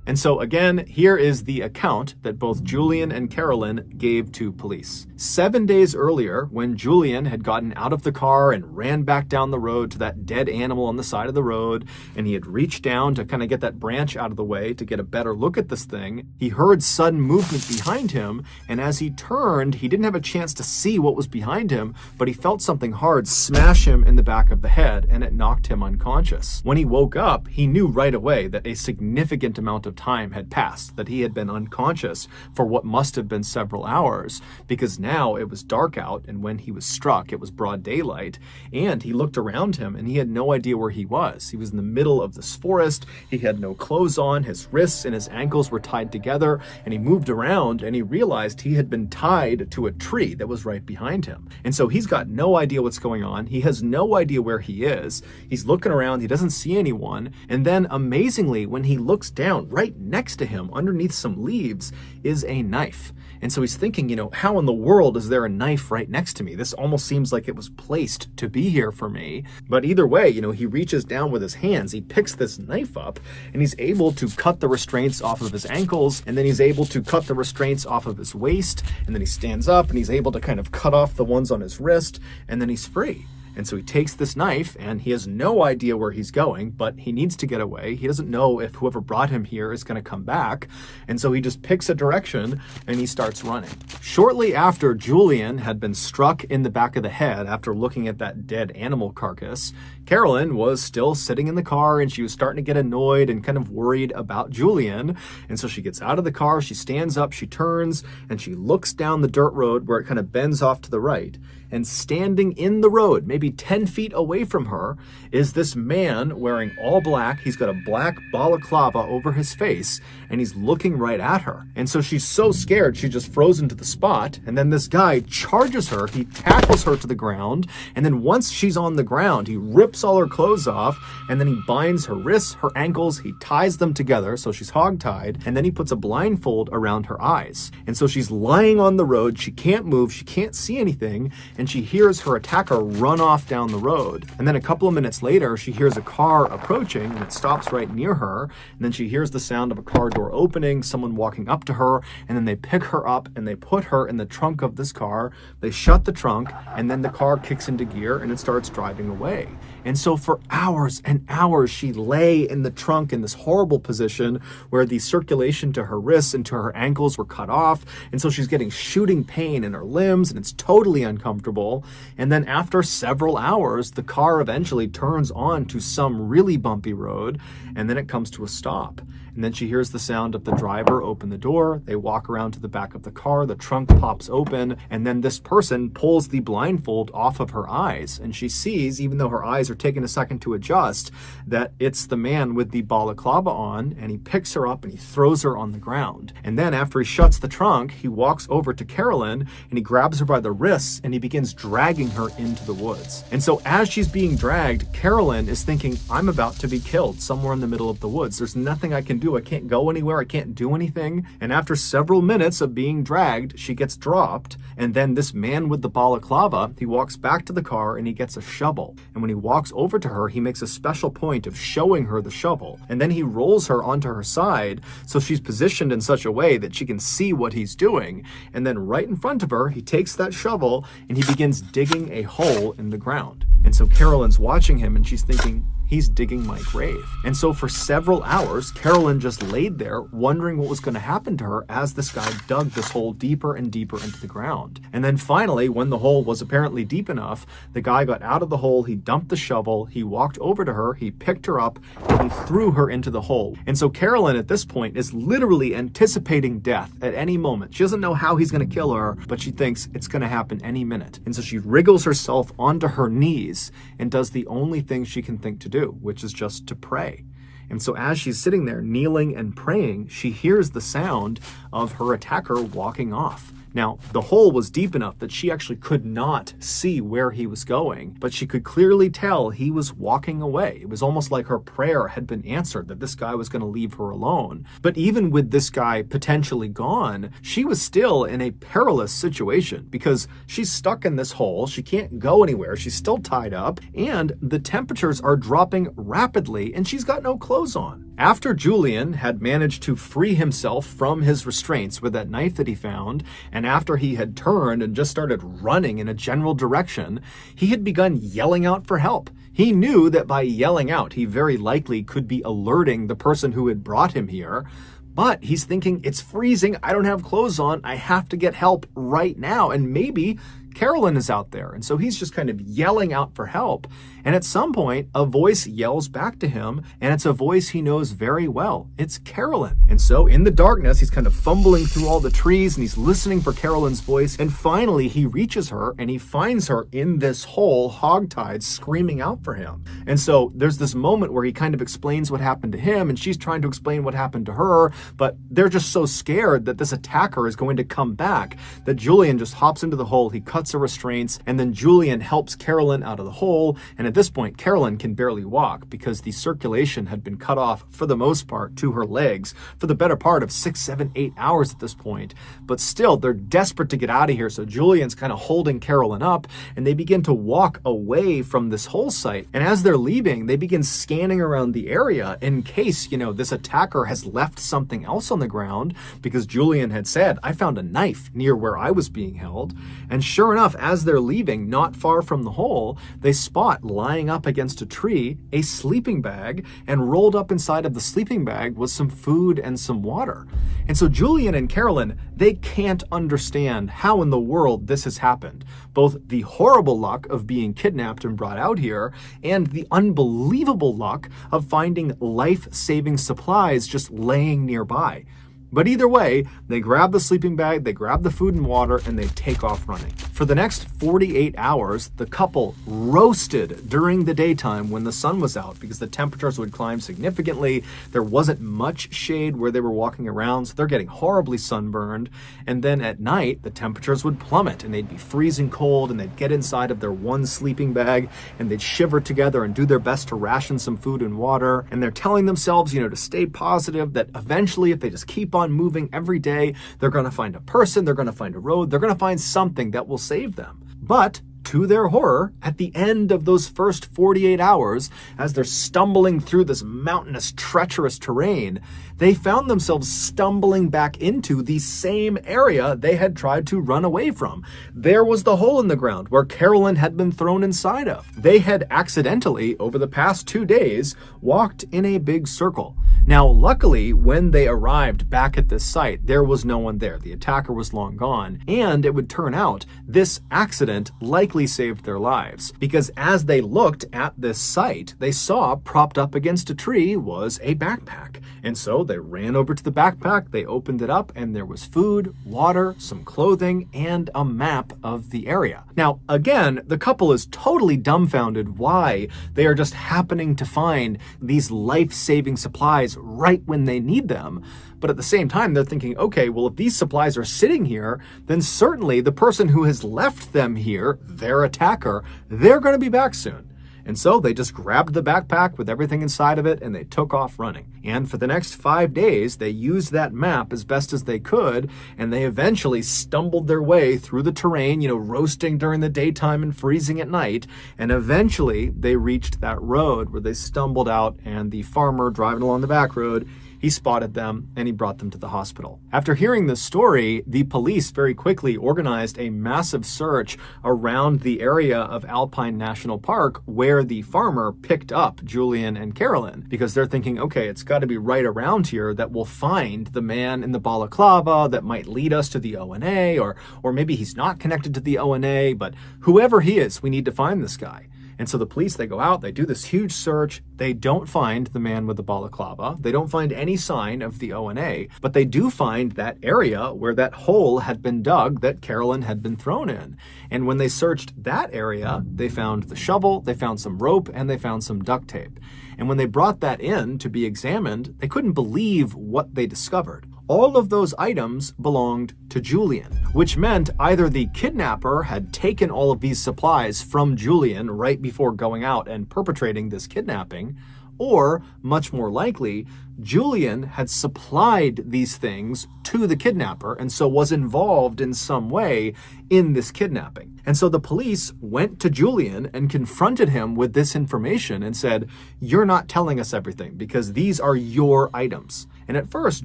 And so again, here is the account that both Julian and Carolyn gave to police. 7 days earlier, when Julian had gotten out of the car and ran back down the road to that dead animal on the side of the road, and he had reached down to kind of get that branch out of the way to get a better look at this thing, he heard sudden movement behind him, and as he turned, he didn't have a chance to see what was behind him, but he felt something hard smash him in the back of the head, and it knocked him unconscious. When he woke up, he knew right away that a significant amount of time had passed, that he had been unconscious for what must have been several hours, because now it was dark out, and when he was struck, it was broad daylight, and he looked around him and he had no idea where he was. He was in the middle of this forest, he had no clothes on, his wrists and his ankles were tied together, and he moved around and he realized he had been tied to a tree that was right behind him. And so he's got no idea what's going on, he has no idea where he is, he's looking around, he doesn't see anyone, and then amazingly, when he looks down, right next to him, underneath some leaves, is a knife. And so he's thinking, how in the world is there a knife right next to me? This almost seems like it was placed to be here for me. But either way, he reaches down with his hands, he picks this knife up, and he's able to cut the restraints off of his ankles, and then he's able to cut the restraints off of his waist, and then he stands up and he's able to kind of cut off the ones on his wrist, and then he's free. And so he takes this knife, and he has no idea where he's going, but he needs to get away. He doesn't know if whoever brought him here is going to come back. And so he just picks a direction and he starts running. Shortly after Julian had been struck in the back of the head after looking at that dead animal carcass, Carolyn was still sitting in the car, and she was starting to get annoyed and kind of worried about Julian. And so she gets out of the car, she stands up, she turns, and she looks down the dirt road where it kind of bends off to the right. And standing in the road, maybe 10 feet away from her, is this man wearing all black. He's got a black balaclava over his face, and he's looking right at her. And so she's so scared, she just frozen to the spot. And then this guy charges her, he tackles her to the ground, and then once she's on the ground, he rips all her clothes off, and then he binds her wrists, her ankles, he ties them together so she's hogtied, and then he puts a blindfold around her eyes. And so she's lying on the road, she can't move, she can't see anything, and she hears her attacker run off down the road. And then a couple of minutes later, she hears a car approaching, and it stops right near her. And then she hears the sound of a car door opening, someone walking up to her, and then they pick her up and they put her in the trunk of this car. They shut the trunk, and then the car kicks into gear and it starts driving away. And so for hours and hours, she lay in the trunk in this horrible position where the circulation to her wrists and to her ankles were cut off. And so she's getting shooting pain in her limbs, and it's totally uncomfortable. And then after several hours, the car eventually turns on to some really bumpy road, and then it comes to a stop. And then she hears the sound of the driver open the door. They walk around to the back of the car. The trunk pops open, and then this person pulls the blindfold off of her eyes. And she sees, even though her eyes are taking a second to adjust, that it's the man with the balaclava on, and he picks her up and he throws her on the ground. And then after he shuts the trunk, he walks over to Carolyn and he grabs her by the wrists and he begins dragging her into the woods. And so as she's being dragged, Carolyn is thinking, I'm about to be killed somewhere in the middle of the woods. There's nothing I can do. I can't go anywhere. I can't do anything. And after several minutes of being dragged, she gets dropped. And then this man with the balaclava, he walks back to the car and he gets a shovel. And when he walks over to her, he makes a special point of showing her the shovel. And then he rolls her onto her side so she's positioned in such a way that she can see what he's doing. And then right in front of her, he takes that shovel and he begins digging a hole in the ground. And so Carolyn's watching him and she's thinking, he's digging my grave. And so for several hours, Carolyn just laid there wondering what was going to happen to her as this guy dug this hole deeper and deeper into the ground. And then finally, when the hole was apparently deep enough, the guy got out of the hole, he dumped the shovel, he walked over to her, he picked her up, and he threw her into the hole. And so Carolyn at this point is literally anticipating death at any moment. She doesn't know how he's going to kill her, but she thinks it's going to happen any minute. And so she wriggles herself onto her knees and does the only thing she can think to do, which is just to pray. And so as she's sitting there kneeling and praying, she hears the sound of her attacker walking off. Now, the hole was deep enough that she actually could not see where he was going, but she could clearly tell he was walking away. It was almost like her prayer had been answered, that this guy was going to leave her alone. But even with this guy potentially gone, she was still in a perilous situation because she's stuck in this hole. She can't go anywhere. She's still tied up, and the temperatures are dropping rapidly, and she's got no clothes on. After Julian had managed to free himself from his restraints with that knife that he found, and after he had turned and just started running in a general direction, he had begun yelling out for help. He knew that by yelling out, he very likely could be alerting the person who had brought him here. But he's thinking, it's freezing, I don't have clothes on, I have to get help right now. And maybe Carolyn is out there. And so he's just kind of yelling out for help. And at some point, a voice yells back to him, and it's a voice he knows very well. It's Carolyn. And so in the darkness, he's kind of fumbling through all the trees and he's listening for Carolyn's voice. And finally, he reaches her and he finds her in this hole, hogtied, screaming out for him. And so there's this moment where he kind of explains what happened to him, and she's trying to explain what happened to her, but they're just so scared that this attacker is going to come back that Julian just hops into the hole, he cuts her restraints, and then Julian helps Carolyn out of the hole. And at this point, Carolyn can barely walk because the circulation had been cut off for the most part to her legs for the better part of 6, 7, 8 hours at this point. But still, they're desperate to get out of here. So Julian's kind of holding Carolyn up, and they begin to walk away from this hole site. And as they're leaving, they begin scanning around the area in case, this attacker has left something else on the ground, because Julian had said, I found a knife near where I was being held. And sure enough, as they're leaving, not far from the hole, they spot lying up against a tree a sleeping bag, and rolled up inside of the sleeping bag was some food and some water. And so Julian and Carolyn, they can't understand how in the world this has happened. Both the horrible luck of being kidnapped and brought out here, and the unbelievable luck of finding life-saving supplies just laying nearby. But either way, they grab the sleeping bag, they grab the food and water, and they take off running. For the next 48 hours, the couple roasted during the daytime when the sun was out because the temperatures would climb significantly. There wasn't much shade where they were walking around, so they're getting horribly sunburned. And then at night, the temperatures would plummet and they'd be freezing cold, and they'd get inside of their one sleeping bag and they'd shiver together and do their best to ration some food and water. And they're telling themselves, to stay positive, that eventually if they just keep on moving every day, they're going to find a person, they're going to find a road, they're going to find something that will save them. But to their horror, at the end of those first 48 hours, as they're stumbling through this mountainous, treacherous terrain, they found themselves stumbling back into the same area they had tried to run away from. There was the hole in the ground where Carolyn had been thrown inside of. They had accidentally, over the past 2 days, walked in a big circle. Now, luckily, when they arrived back at this site, there was no one there. The attacker was long gone, and it would turn out this accident likely saved their lives, because as they looked at this site, they saw propped up against a tree was a backpack. And so they ran over to the backpack, they opened it up, and there was food, water, some clothing, and a map of the area. Now, again, the couple is totally dumbfounded why they are just happening to find these life-saving supplies right when they need them. But at the same time, they're thinking, okay, well, if these supplies are sitting here, then certainly the person who has left them here, their attacker, they're going to be back soon. And so they just grabbed the backpack with everything inside of it and they took off running. And for the next 5 days, they used that map as best as they could, and they eventually stumbled their way through the terrain, roasting during the daytime and freezing at night. And eventually they reached that road where they stumbled out, and the farmer driving along the back road, he spotted them and he brought them to the hospital. After hearing this story, the police very quickly organized a massive search around the area of Alpine National Park where the farmer picked up Julian and Carolyn, because they're thinking, okay, it's got to be right around here that we'll find the man in the balaclava that might lead us to the ONA, or maybe he's not connected to the ONA, but whoever he is, we need to find this guy. And so the police, they go out, they do this huge search. They don't find the man with the balaclava. They don't find any sign of the ONA, but they do find that area where that hole had been dug that Carolyn had been thrown in. And when they searched that area, they found the shovel, they found some rope, and they found some duct tape. And when they brought that in to be examined, they couldn't believe what they discovered. All of those items belonged to Julian, which meant either the kidnapper had taken all of these supplies from Julian right before going out and perpetrating this kidnapping, or, much more likely, Julian had supplied these things to the kidnapper and so was involved in some way in this kidnapping. And so the police went to Julian and confronted him with this information and said, "You're not telling us everything because these are your items." And at first,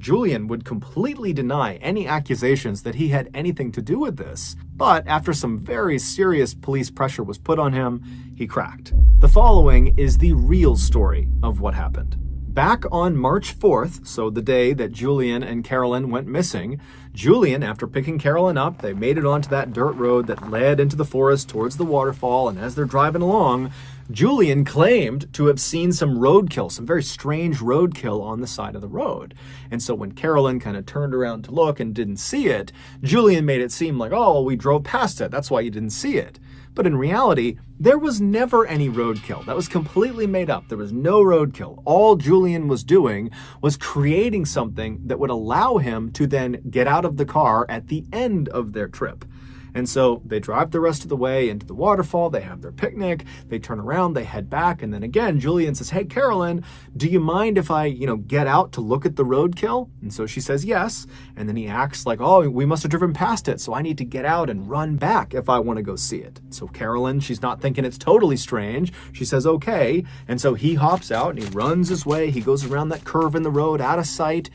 Julian would completely deny any accusations that he had anything to do with this. But after some very serious police pressure was put on him, he cracked. The following is the real story of what happened. Back on March 4th, so the day that Julian and Carolyn went missing, Julian, after picking Carolyn up, they made it onto that dirt road that led into the forest towards the waterfall, and as they're driving along, Julian claimed to have seen some roadkill, some very strange roadkill on the side of the road. And so when Carolyn kind of turned around to look and didn't see it, Julian made it seem like, oh, well, we drove past it, that's why you didn't see it. But in reality, there was never any roadkill. That was completely made up. There was no roadkill. All Julian was doing was creating something that would allow him to then get out of the car at the end of their trip. And so they drive the rest of the way into the waterfall, they have their picnic, they turn around, they head back, and then again, Julian says, "Hey, Carolyn, do you mind if I, get out to look at the roadkill?" And so she says yes, and then he acts like, "Oh, we must have driven past it, so I need to get out and run back if I want to go see it." So Carolyn, she's not thinking it's totally strange, she says okay, and so he hops out and he runs his way, he goes around that curve in the road out of sight,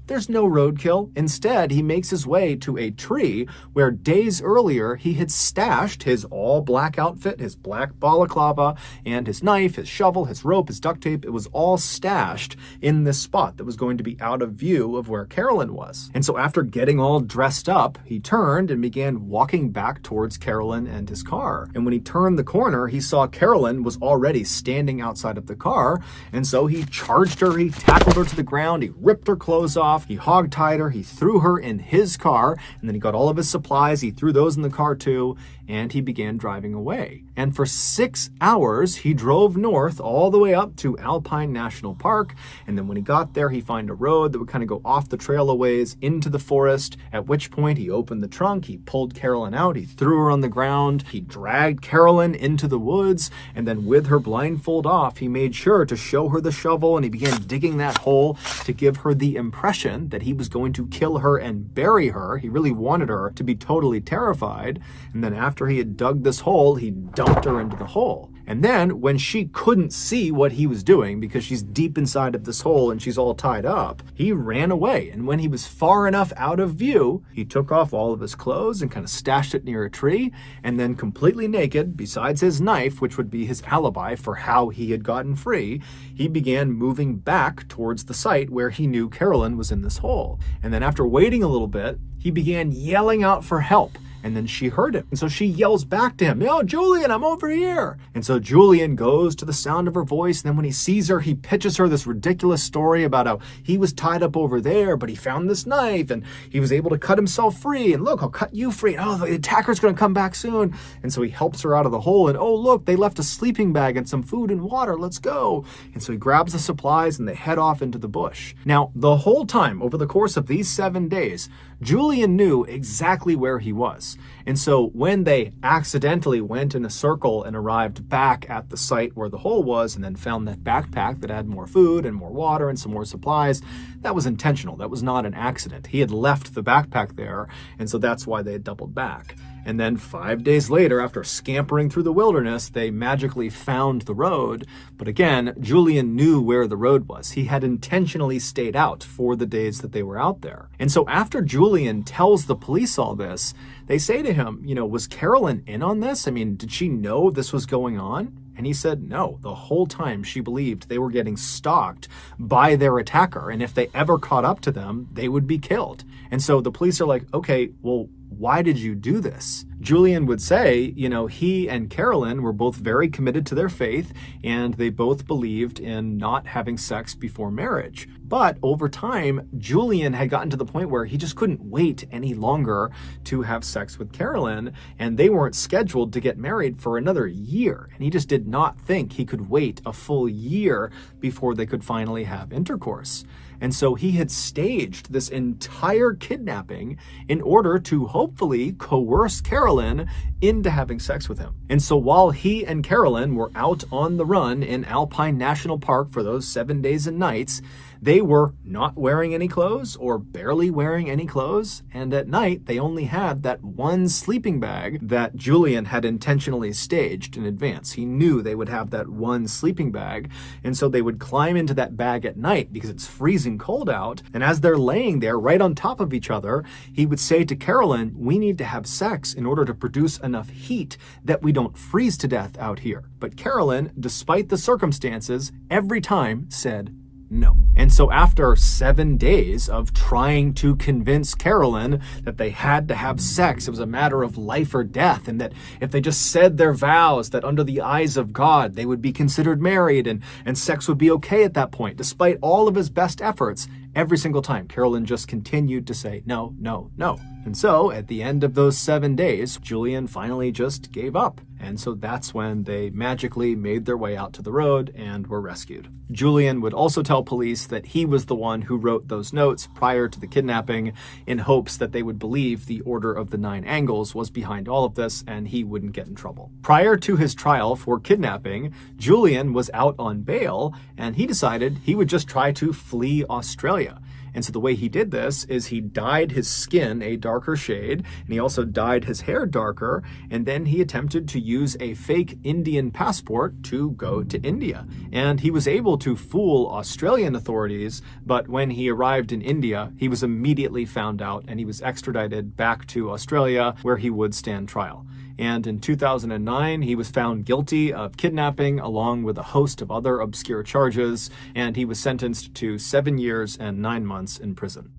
there's no roadkill. Instead, he makes his way to a tree where days earlier he had stashed his all-black outfit, his black balaclava, and his knife, his shovel, his rope, his duct tape. It was all stashed in this spot that was going to be out of view of where Carolyn was. And so after getting all dressed up, he turned and began walking back towards Carolyn and his car. And when he turned the corner, he saw Carolyn was already standing outside of the car. And so he charged her, he tackled her to the ground, he ripped her clothes off, he hog-tied her, he threw her in his car, and then he got all of his supplies, he threw those in the car too, and he began driving away. And for 6 hours, he drove north all the way up to Alpine National Park. And then when he got there, he found a road that would kind of go off the trail a ways into the forest, at which point he opened the trunk, he pulled Carolyn out, he threw her on the ground, he dragged Carolyn into the woods, and then with her blindfold off, he made sure to show her the shovel, and he began digging that hole to give her the impression that he was going to kill her and bury her. He really wanted her to be totally terrified. And then after he had dug this hole, he dumped her into the hole. And then when she couldn't see what he was doing because she's deep inside of this hole and she's all tied up, he ran away. And when he was far enough out of view, he took off all of his clothes and kind of stashed it near a tree. And then completely naked, besides his knife, which would be his alibi for how he had gotten free, he began moving back towards the site where he knew Carolyn was in this hole. And then after waiting a little bit, he began yelling out for help. And then she heard him. And so she yells back to him, "Yo, Julian, I'm over here." And so Julian goes to the sound of her voice. And then when he sees her, he pitches her this ridiculous story about how he was tied up over there, but he found this knife and he was able to cut himself free. And look, I'll cut you free. Oh, the attacker's going to come back soon. And so he helps her out of the hole. And oh, look, they left a sleeping bag and some food and water. Let's go. And so he grabs the supplies and they head off into the bush. Now, the whole time over the course of these 7 days, Julian knew exactly where he was. And so when they accidentally went in a circle and arrived back at the site where the hole was and then found that backpack that had more food and more water and some more supplies, that was intentional. That was not an accident. He had left the backpack there, and so that's why they had doubled back. And then 5 days later, after scampering through the wilderness, they magically found the road. But again, Julian knew where the road was. He had intentionally stayed out for the days that they were out there. And so after Julian tells the police all this, they say to him, was Carolyn in on this? I mean, did she know this was going on? And he said no. The whole time she believed they were getting stalked by their attacker. And if they ever caught up to them, they would be killed. And so the police are like, okay, well, why did you do this? Julian would say, he and Carolyn were both very committed to their faith, and they both believed in not having sex before marriage. But over time, Julian had gotten to the point where he just couldn't wait any longer to have sex with Carolyn, and they weren't scheduled to get married for another year. And he just did not think he could wait a full year before they could finally have intercourse. And so he had staged this entire kidnapping in order to hopefully coerce Carolyn into having sex with him. And so while he and Carolyn were out on the run in Alpine National Park for those 7 days and nights, they were not wearing any clothes or barely wearing any clothes. And at night, they only had that one sleeping bag that Julian had intentionally staged in advance. He knew they would have that one sleeping bag. And so they would climb into that bag at night because it's freezing cold out. And as they're laying there right on top of each other, he would say to Carolyn, "We need to have sex in order to produce enough heat that we don't freeze to death out here." But Carolyn, despite the circumstances, every time said no. And so after 7 days of trying to convince Carolyn that they had to have sex, it was a matter of life or death, and that if they just said their vows, that under the eyes of God, they would be considered married and sex would be okay at that point, despite all of his best efforts, every single time, Carolyn just continued to say no, no, no. And so at the end of those 7 days, Julian finally just gave up. And so that's when they magically made their way out to the road and were rescued. Julian would also tell police that he was the one who wrote those notes prior to the kidnapping in hopes that they would believe the Order of the Nine Angles was behind all of this and he wouldn't get in trouble. Prior to his trial for kidnapping, Julian was out on bail and he decided he would just try to flee Australia. And so the way he did this is he dyed his skin a darker shade, and he also dyed his hair darker, and then he attempted to use a fake Indian passport to go to India. And he was able to fool Australian authorities, but when he arrived in India, he was immediately found out and he was extradited back to Australia, where he would stand trial. And in 2009, he was found guilty of kidnapping along with a host of other obscure charges, and he was sentenced to 7 years and 9 months in prison.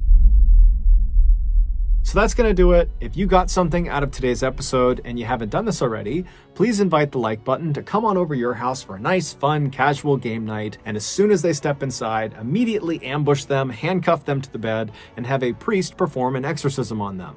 So that's going to do it. If you got something out of today's episode and you haven't done this already, please invite the like button to come on over your house for a nice, fun, casual game night. And as soon as they step inside, immediately ambush them, handcuff them to the bed, and have a priest perform an exorcism on them.